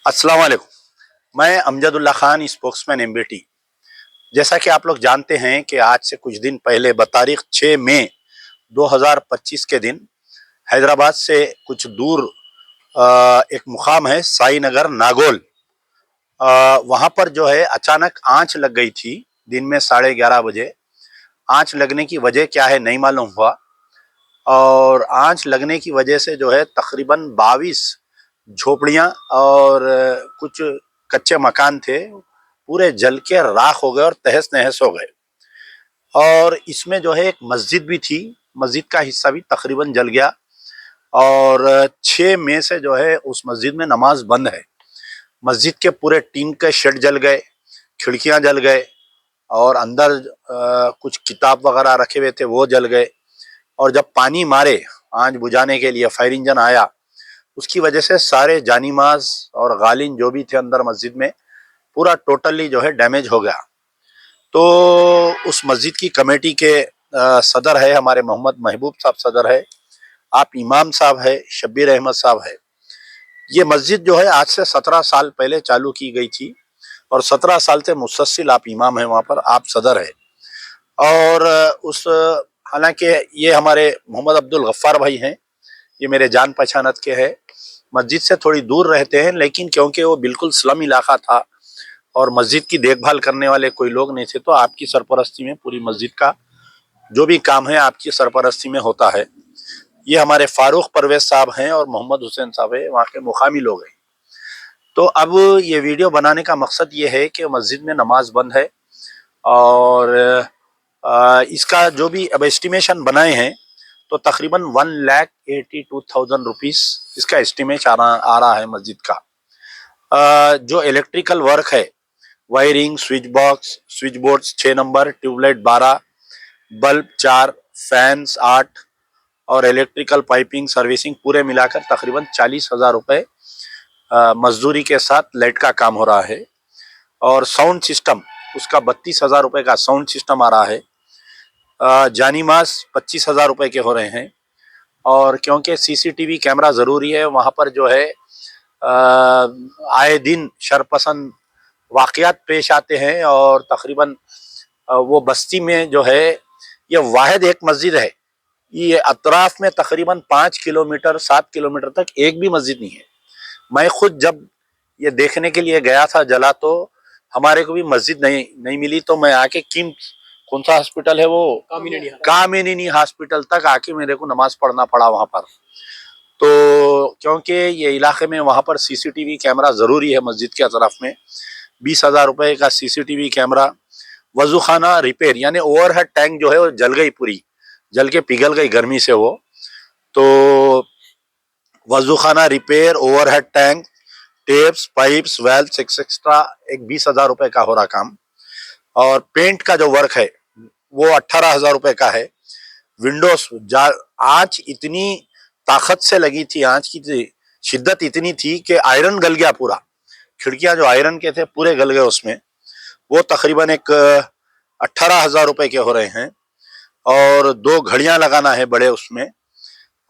अस्सलाम वालेकुम। मैं अमजदुल्ला खान, स्पोक्समैन एमबीटी। जैसा कि आप लोग जानते हैं कि आज से कुछ दिन पहले बतारीख 6 मई 2025 के दिन हैदराबाद से कुछ दूर एक मुकाम है साई नगर नागोल। वहाँ पर जो है अचानक आंच लग गई थी। दिन में 11:30 बजे आंच लगने की वजह क्या है नहीं मालूम हुआ। और आंच लगने की वजह से जो है तकरीबन 22 झोपड़ियां और कुछ कच्चे मकान थे, पूरे जल के राख हो गए और तहस नहस हो गए। और इसमें जो है एक मस्जिद भी थी, मस्जिद का हिस्सा भी तकरीबन जल गया। और 6 मई से जो है उस मस्जिद में नमाज बंद है। मस्जिद के पूरे टीन के शेड जल गए, खिड़कियां जल गए और अंदर कुछ किताब वगैरह रखे हुए थे वो जल गए। और जब पानी मारे आंच बुझाने के लिए फायर इंजन आया, उसकी वजह से सारे जानीमाज और गालिन जो भी थे अंदर मस्जिद में पूरा टोटली जो है डैमेज हो गया। तो उस मस्जिद की कमेटी के सदर है हमारे मोहम्मद महबूब साहब सदर है, आप इमाम साहब है, शब्बीर अहमद साहब है। ये मस्जिद जो है आज से 17 साल पहले चालू की गई थी और 17 साल से मुसलसिल आप इमाम है, वहाँ पर आप सदर है। और उस हालांकि ये हमारे मोहम्मद अब्दुल गफ्फार भाई हैं, ये मेरे जान पहचानत के हैं। मस्जिद से थोड़ी दूर रहते हैं, लेकिन क्योंकि वो बिल्कुल स्लम इलाका था और मस्जिद की देखभाल करने वाले कोई लोग नहीं थे, तो आपकी सरपरस्ती में पूरी मस्जिद का जो भी काम है आपकी सरपरस्ती में होता है। ये हमारे फारूक परवेज साहब हैं और मोहम्मद हुसैन साहब है, वहाँ के मुकामी लोग हैं। तो अब ये वीडियो बनाने का मकसद ये है कि मस्जिद में नमाज बंद है और इसका जो भी अब एस्टिमेशन बनाए हैं तो तकरीबन 1,82,000 रुपीस इसका एस्टिमेट आ रहा है मस्जिद का। जो इलेक्ट्रिकल वर्क है, wiring, switch box, switch boards 6 number, tubelight 12, bulb 4, fans 8 और इलेक्ट्रिकल पाइपिंग सर्विसिंग पूरे मिलाकर तकरीबन 40,000 रुपये मजदूरी के साथ लाइट का काम हो रहा है। और साउंड सिस्टम उसका 32,000 रुपये का साउंड सिस्टम आ रहा है। जानी मास 25,000 रुपये के हो रहे हैं। और क्योंकि सीसीटीवी कैमरा ज़रूरी है, वहाँ पर जो है आए दिन शरपसंद वाक़यात पेश आते हैं और तकरीबन वो बस्ती में जो है ये वाहिद एक मस्जिद है। ये अतराफ में तकरीबन 5 किलोमीटर 7 किलोमीटर तक एक भी मस्जिद नहीं है। मैं खुद जब ये देखने के लिए गया था जला, तो हमारे को भी मस्जिद नहीं मिली, तो मैं आके कौन सा हॉस्पिटल है वो, कामिनी हॉस्पिटल तक आके मेरे को नमाज पढ़ना पड़ा वहां पर। तो क्योंकि ये इलाके में वहां पर सीसीटीवी कैमरा जरूरी है मस्जिद के तरफ में। 20,000 रुपये का सीसीटीवी कैमरा, वजू खाना रिपेयर यानी ओवरहेड टैंक जो है वो जल गई, पूरी जल के पिघल गई गर्मी से वो। तो वजू खाना repair, overhead tank, tapes, pipes, valves etcetera एक 20,000 रुपये का हो रहा काम। और पेंट का जो वर्क है वो 18,000 रुपये का है। विंडोज आंच इतनी ताकत से लगी थी, आंच की शिद्दत इतनी थी कि आयरन गल गया पूरा। खिड़कियां जो आयरन के थे पूरे गल गए उसमें। वो तकरीबन एक 18,000 रुपये के हो रहे हैं। और 2 घड़ियां लगाना है बड़े उसमें।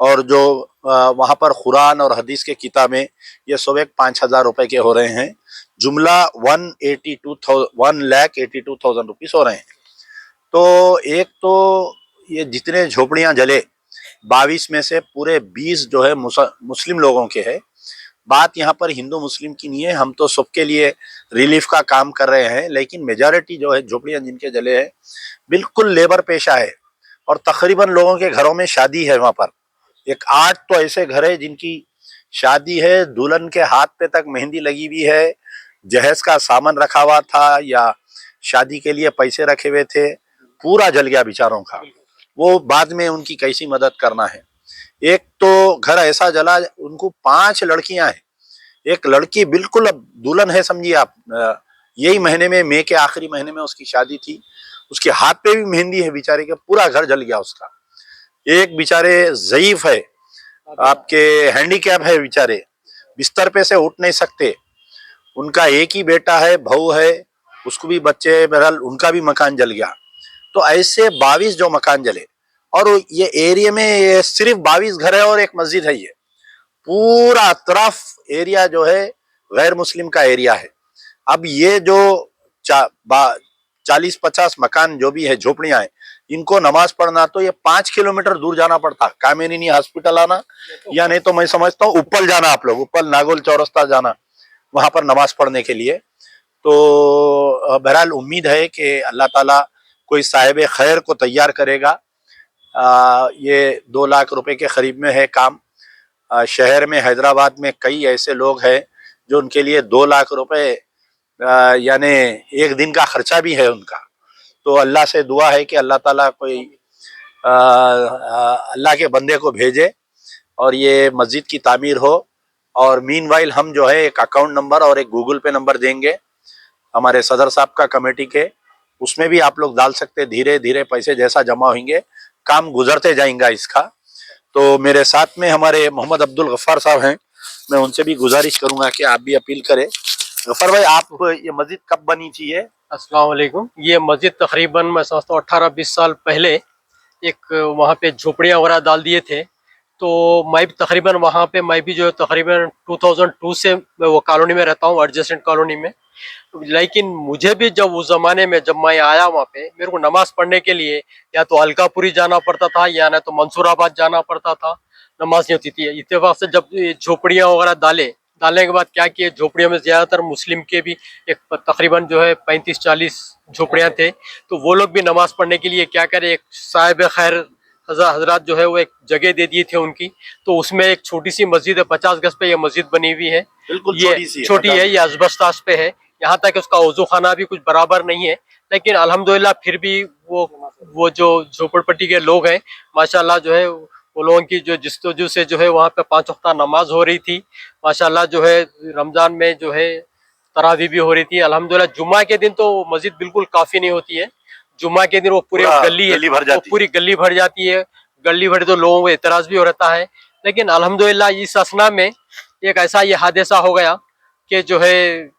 और जो वहाँ पर कुरान और हदीस के किताबें, ये सब एक 5,000 रुपये के हो रहे हैं। जुमला 1,82,000 रुपीस हो रहे हैं। तो एक तो ये जितने झोपड़ियां जले 22 में से पूरे 20 जो है मुस्लिम लोगों के है। बात यहाँ पर हिंदू मुस्लिम की नहीं है, हम तो सबके लिए रिलीफ का काम कर रहे हैं। लेकिन मेजॉरिटी जो है झोपड़ियां जिनके जले हैं बिल्कुल लेबर पेशा है और तकरीबन लोगों के घरों में शादी है। वहां पर एक 8 तो ऐसे घर है जिनकी शादी है, दुल्हन के हाथ पे तक मेहंदी लगी हुई है, जहेज का सामान रखा हुआ था या शादी के लिए पैसे रखे हुए थे, पूरा जल गया बेचारों का। वो बाद में उनकी कैसी मदद करना है। एक तो घर ऐसा जला, उनको 5 लड़कियां हैं। एक लड़की बिल्कुल अब दुल्हन है समझिए आप। यही महीने में, मई के आखिरी महीने में उसकी शादी थी, उसके हाथ पे भी मेहंदी है बेचारे के, पूरा घर जल गया उसका। एक बेचारे ज़ईफ है, आपके हैंडीकैप है बेचारे, बिस्तर पे से उठ नहीं सकते। उनका एक ही बेटा है, बहू है, उसको भी बच्चे, बहरहाल उनका भी मकान जल गया। तो ऐसे 22 जो मकान जले। और ये एरिया में ये सिर्फ 22 घर है और एक मस्जिद है। ये पूरा अतराफ एरिया जो है गैर मुस्लिम का एरिया है। अब ये जो 40-50 मकान जो भी है, झोपड़ियां हैं, इनको नमाज पढ़ना तो ये 5 किलोमीटर दूर जाना पड़ता, कामिनी हॉस्पिटल आना, या नहीं तो मैं समझता हूँ उप्पल जाना, आप लोग उप्पल नागोल चौरस्ता जाना वहां पर नमाज पढ़ने के लिए। तो बहरहाल उम्मीद है कि अल्लाह ताला कोई साहिब खैर को तैयार करेगा। ये 2 लाख रुपए के करीब में है काम। शहर में, हैदराबाद में कई ऐसे लोग हैं जो उनके लिए 2 लाख रुपए यानी एक दिन का खर्चा भी है उनका। तो अल्लाह से दुआ है कि अल्लाह ताला कोई अल्लाह के बंदे को भेजे और ये मस्जिद की तामीर हो। और मीनवाइल हम जो है एक अकाउंट नंबर और एक गूगल पे नंबर देंगे हमारे सदर साहब का कमेटी के, उसमें भी आप लोग डाल सकते। धीरे धीरे पैसे जैसा जमा होंगे काम गुजरते जाएगा इसका। तो मेरे साथ में हमारे मोहम्मद अब्दुल गफ्फार साहब हैं, मैं उनसे भी गुजारिश करूंगा कि आप भी अपील करें। गफ्फार भाई, आप ये मस्जिद कब बनी थी? ये अस्सलाम वालेकुम। ये मस्जिद तकरीबन मैं समझता हूँ 18-20 साल पहले एक वहाँ पे झोपड़ियाँ वगैरह डाल दिए थे। तो मैं भी तकरीबन वहाँ पे मैं भी जो है तकरीबन 2002 से मैं वो कॉलोनी में रहता हूँ, एडजेसेंट कॉलोनी में। लेकिन मुझे भी जब उस जमाने में जब मैं आया वहाँ पे, मेरे को नमाज पढ़ने के लिए या तो अलकापुरी जाना पड़ता था या ना तो मंसूराबाद जाना पड़ता था, नमाज नहीं होती थी। इत्तेफाक से जब ये झोपड़ियाँ वगैरह डालने के बाद क्या किए, झोपड़ियों में ज्यादातर मुस्लिम के भी एक तकरीबन जो है 35-40 झोपड़ियाँ थे। तो वो लोग भी नमाज पढ़ने के लिए क्या करे, एक साहिब खैर हजरत जो है वो एक जगह दे दिए थे उनकी। तो उसमें एक छोटी सी मस्जिद है, 50 गज पे ये मस्जिद बनी हुई है। बिल्कुल ये छोटी है, ये अजबस्तास पे है। यहाँ तक उसका वजू खाना भी कुछ बराबर नहीं है, लेकिन अल्हम्दुलिल्लाह फिर भी वो जो झोपड़पट्टी के लोग हैं माशाल्लाह जो है वो लोगों की जो जिस्तजू से जो है वहाँ पे 5 वक्ता नमाज हो रही थी। माशाल्लाह जो है रमजान में जो है तरावी भी हो रही थी अल्हम्दुलिल्लाह। जुम्मा के दिन तो मस्जिद बिल्कुल काफी नहीं होती है। जुम्मा के दिन वो पूरी गली है, वो पूरी गली भर जाती है। गली भर तो लोगों को एतराज भी हो रहता है। लेकिन अल्हम्दुलिल्लाह इस असना में एक ऐसा ये हादसा हो गया कि जो है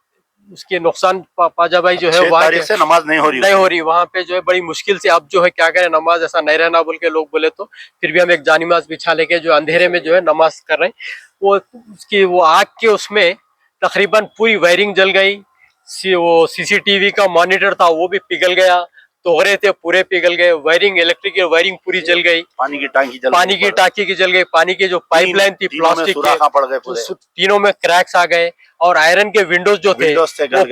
उसके नुकसान पाजा भाई जो है वहाँ से नमाज नहीं हो रही वहाँ पे जो है बड़ी मुश्किल से अब जो है क्या करें, नमाज ऐसा नहीं रहना बोल के लोग बोले तो फिर भी हम एक जानिमाज बिछा लेके जो अंधेरे में जो है नमाज कर रहे हैं। वो उसकी वो आग के उसमें तकरीबन पूरी वायरिंग जल गई। वो सीसीटीवी का मॉनिटर था वो भी पिघल गया, तोहरे थे पूरे पिघल गए, वायरिंग इलेक्ट्रिक वायरिंग पूरी जल गई, पानी की टांकी की जल गई, पानी की जो पाइपलाइन थी प्लास्टिक के तीनों में क्रैक्स आ गए और आयरन के विंडोज जो थे वो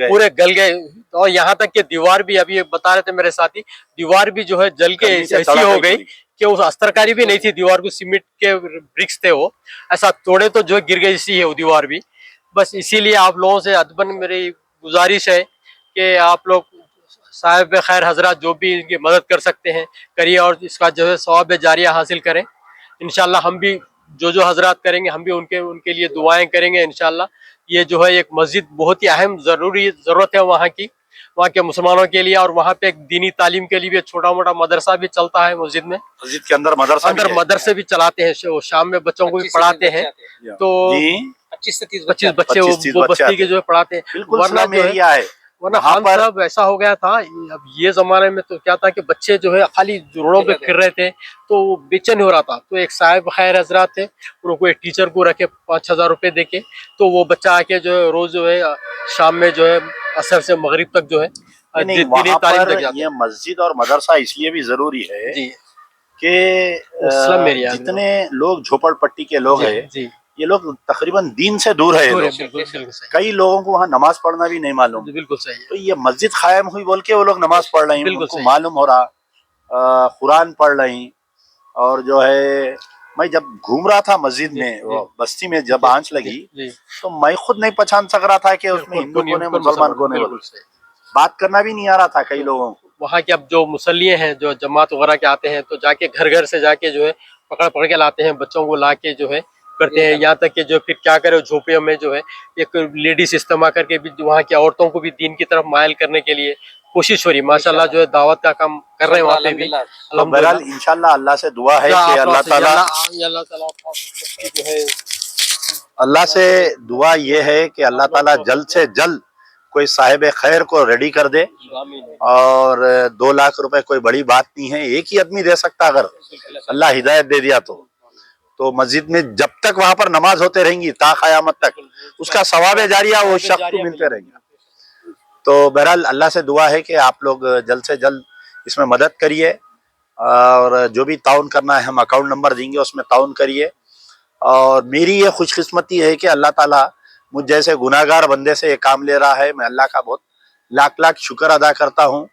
पूरे गल गए। और यहाँ तक कि दीवार भी, अभी बता रहे थे मेरे साथी, दीवार भी जो है जल के ऐसी हो गई कि उस अस्तरकारी भी नहीं थी दीवार को, सीमेंट के ब्रिक्स थे वो, ऐसा तोड़े तो जो गिर गई सी है वो दीवार भी। बस इसीलिए आप लोगों से अदबन मेरी गुजारिश है कि आप लोग साहिब खैर हजरत जो भी इनकी मदद कर सकते हैं करिए और इसका जो है सवाब जारिया हासिल करें। इंशाल्लाह हम भी जो हजरत करेंगे हम भी उनके लिए दुआएं करेंगे इंशाल्लाह। ये जो है एक मस्जिद बहुत ही अहम जरूरत है वहाँ के मुसलमानों के लिए। और वहाँ पे एक दीनी तालीम के लिए भी छोटा मोटा मदरसा भी चलता है मस्जिद में। मस्जिद के अंदर मदरसे भी चलाते हैं, शाम में बच्चों को भी पढ़ाते हैं। तो 25 से 30 बच्चे वो बस्ती के जो है पढ़ाते हैं। वरना जो है वरना हम सब ऐसा हो गया था अब ये जमाने में, तो क्या था कि बच्चे जो है खाली रोडों पे फिर रहे थे तो बेचैन हो रहा था। तो एक साहिब खैर हजरत थे, उनको एक टीचर को रखे 5,000 रुपए देके, तो वो बच्चा आके जो है रोज जो है शाम में जो है असर से मगरिब तक जो है दीनी तालीम तक जाते हैं। ये मस्जिद और मदरसा इसलिए भी जरूरी है कि जितने लोग झोपड़पट्टी के लोग हैं ये लोग तकरीबन दीन से दूर है। कई लोगों को वहाँ नमाज पढ़ना भी नहीं मालूम। बिल्कुल सही। तो ये मस्जिद कायम हुई बोल के वो लोग नमाज पढ़ रहे हैं, उनको मालूम हो रहा, कुरान पढ़ रहे हैं। और जो है मैं जब घूम रहा था मस्जिद में, वो बस्ती में जब आंच लगी तो मैं खुद नहीं पहचान सक रहा था कि उसमें हिंदू कौन है मुसलमान कौन है। बात करना भी नहीं आ रहा था कई लोगों को। वहाँ के अब जो मुसल्लिए हैं जो जमात वगैरह के आते हैं तो जाके घर घर से जाके जो है पकड़ के लाते हैं, बच्चों को ला के जो है करते हैं। यहाँ तक कि जो फिर क्या करे झोपड़ियों में जो है एक लेडीज इस्तेमाल करके भी वहाँ की औरतों को भी दीन की तरफ मायल करने के लिए कोशिश हो रही। माशाल्लाह जो है दावत का काम कर रहे हैं वहाँ पे भी। बहरहाल इंशाल्लाह अल्लाह से दुआ है कि अल्लाह से दुआ ये है कि अल्लाह ताला जल्द से जल्द कोई साहिब खैर को रेडी कर दे। और 2 लाख रुपए कोई बड़ी बात नहीं है, एक ही आदमी दे सकता अगर अल्लाह हिदायत दे दिया तो। तो मस्जिद में जब तक वहां पर नमाज होते रहेंगी ता कयामत तक उसका सवाब जारिया वो शख्स को मिलते रहेगा। तो बहरहाल अल्लाह से दुआ है कि आप लोग जल्द से जल्द इसमें मदद करिए और जो भी ताउन करना है हम अकाउंट नंबर देंगे उसमें ताउन करिए। और मेरी ये खुशकिस्मती है कि अल्लाह ताला मुझ जैसे गुनाहगार बंदे से ये काम ले रहा है। मैं अल्लाह का बहुत लाख लाख शुक्र अदा करता हूँ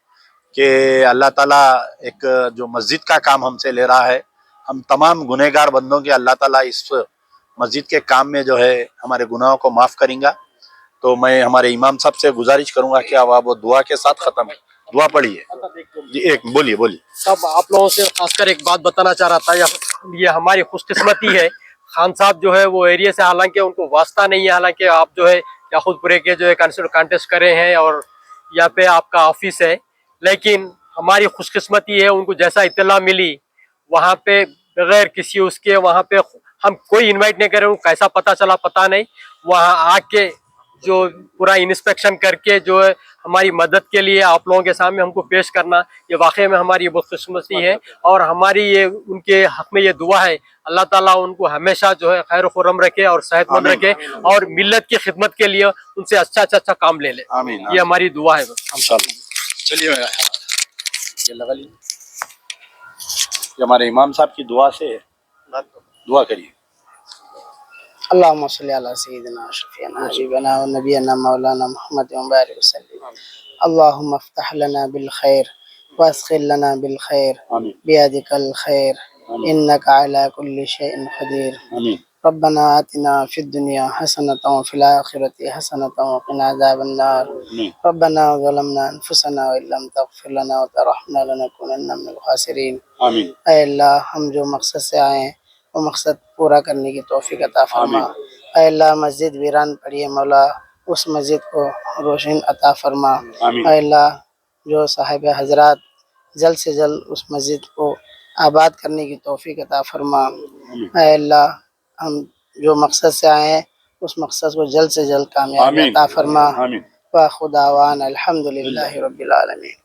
कि अल्लाह ताला एक जो मस्जिद का काम हमसे ले रहा है, हम तमाम गुनहगार बंदों के अल्लाह ताला इस मस्जिद के काम में जो है हमारे गुनाहों को माफ़ करेंगे। तो मैं हमारे इमाम साहब से गुजारिश करूंगा कि अब आप वो दुआ के साथ खत्म है, दुआ पढ़िए जी। एक बोलिए बोलिए। सब आप लोगों से खासकर एक बात बताना चाह रहा था, ये हमारी खुशकिस्मती है। खान साहब जो है वो एरिया से, हालांकि उनको वास्ता नहीं है, हालांकि आप जो है याकूतपुरे के जो है कॉन्टेस्ट करे हैं और यहाँ पे आपका ऑफिस है, लेकिन हमारी खुशकिस्मती है उनको जैसा इत्तला मिली वहाँ पे बगैर किसी उसके वहाँ पे हम कोई इनवाइट नहीं करे, कैसा पता चला पता नहीं, वहाँ आके जो पूरा इंस्पेक्शन करके जो है हमारी मदद के लिए आप लोगों के सामने हमको पेश करना, ये वाकई में हमारी बहुत खुशकिस्मती है। और हमारी ये उनके हक में ये दुआ है, अल्लाह ताला उनको हमेशा जो है खैर खुर्रम रखे और सेहतमंद रखे और मिल्लत की खिदमत के लिए उनसे अच्छा काम ले ले। आमीन। ये हमारी दुआ है बस। चलिए ये लगा लीजिए, हमारे इमाम साहब की दुआ से दुआ करिए। अल्लाहुम्मा सल्ली अला सय्यिदिना शफीना हबीबना व नबियना मौलाना मुहम्मद व बारिक वसल्लम। अल्लाहुम्मा इफ्तह लना बिल खैर वअस्क़िल लना बिल खैर बियदिकल खैर इन्नका अला कुल्ली शैइन क़दीर। रब्बना आतिना फिद दुनिया हसनतन व फिल आखिरति हसनतन व क़िना अज़ाबन्नार। रब्बना ज़लमना अनफुसना व इल्लम तग़फिर लना व तरहमना लनकुनन्ना मिनल ख़ासिरीन। ऐ अल्लाह, हम जो मकसद से आए हैं वो मकसद पूरा करने की तौफीक अता फरमा। ऐ अल्लाह, मस्जिद वीरान पड़ी है मौला, उस मस्जिद को रोशन अता फरमा। ऐ अल्लाह, जो साहिब हजरात जल्द से जल्द उस मस्जिद को आबाद करने की तौफीक अता फरमा। ऐ अल्लाह, हम जो मकसद से आए हैं उस मकसद को जल्द से जल्द कामयाबी अता फरमा। व खुदावान अल्हम्दुलिल्लाहि रब्बिल आलमीन।